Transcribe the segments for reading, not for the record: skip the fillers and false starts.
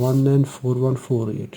1N4148،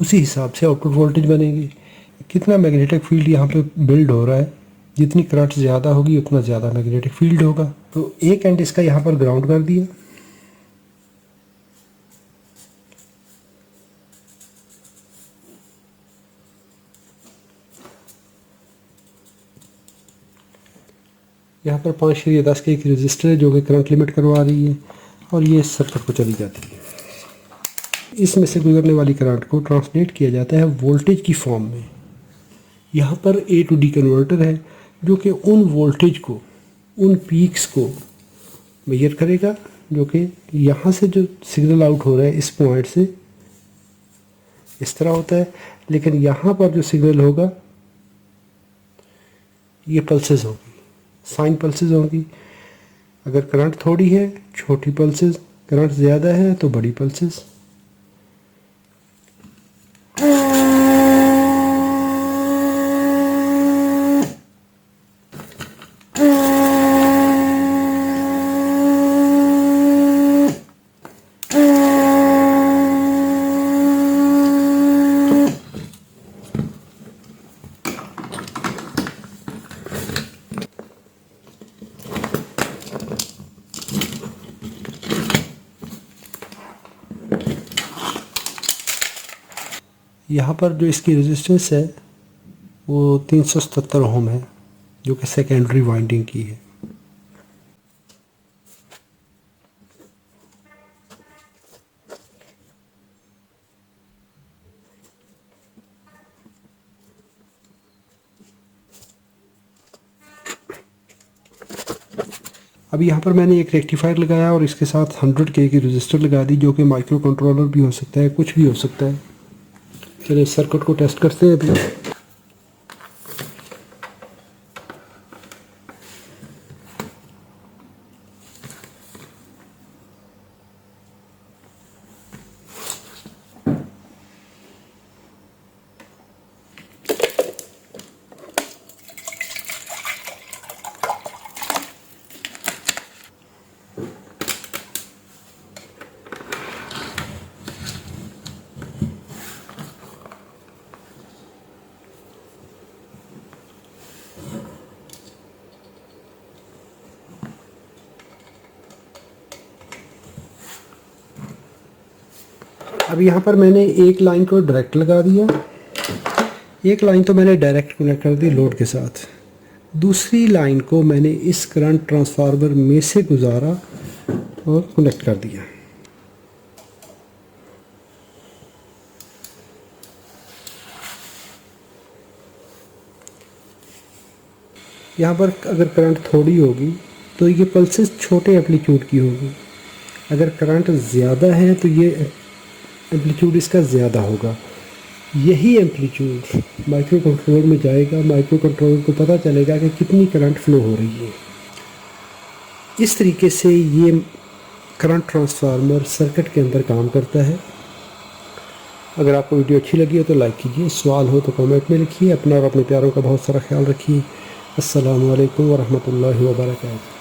उसी हिसाब से आउटपुट वोल्टेज बनेगी। कितना मैग्नेटिक फील्ड यहाँ पे बिल्ड हो रहा है, जितनी करंट ज़्यादा होगी उतना ज़्यादा मैग्नेटिक फील्ड होगा। तो एक एंड इसका यहाँ पर ग्राउंड कर दिया। यहाँ पर 5/10 की एक रजिस्टर है जो कि करंट लिमिट करवा रही है और ये सर्किट को चली जाती है। इसमें से गुजरने वाली करंट को ट्रांसलेट किया जाता है वोल्टेज की फॉर्म में। यहाँ पर ए टू डी कन्वर्टर है जो कि उन वोल्टेज को, उन पीक्स को मेजर करेगा, जो कि यहाँ से जो सिग्नल आउट हो रहा है इस पॉइंट से इस तरह होता है, लेकिन यहाँ पर जो सिग्नल होगा ये पल्सेस होगी, साइन पल्सेस होंगी। अगर करंट थोड़ी है छोटी पल्सेस, करंट ज़्यादा है तो बड़ी पल्सेस। यहाँ पर जो इसकी रेजिस्टेंस है वो 377 ओम है, जो कि सेकेंडरी वाइंडिंग की है। अब यहाँ पर मैंने एक रेक्टिफायर लगाया और इसके साथ 100K की रजिस्टर लगा दी, जो कि माइक्रो कंट्रोलर भी हो सकता है, कुछ भी हो सकता है। चलिए सर्किट को टेस्ट करते हैं अभी। अब यहाँ पर मैंने एक लाइन को डायरेक्ट लगा दिया, एक लाइन तो मैंने डायरेक्ट कनेक्ट कर दी लोड के साथ, दूसरी लाइन को मैंने इस करंट ट्रांसफार्मर में से गुजारा और कनेक्ट कर दिया। यहाँ पर अगर करंट थोड़ी होगी तो ये पल्सेस छोटे एम्पलीट्यूड की होगी, अगर करंट ज़्यादा है तो ये एम्पलीट्यूड इसका ज़्यादा होगा। यही एम्पलीट्यूड माइक्रो कंट्रोलर में जाएगा, माइक्रो कंट्रोलर को पता चलेगा कि कितनी करंट फ्लो हो रही है। इस तरीके से ये करंट ट्रांसफार्मर सर्किट के अंदर काम करता है। अगर आपको वीडियो अच्छी लगी हो तो लाइक कीजिए, सवाल हो तो कमेंट में लिखिए। अपना और अपने प्यारों का बहुत सारा ख्याल रखिए। अस्सलामु अलैकुम वरहमतुल्लाहि वबरकातुहू।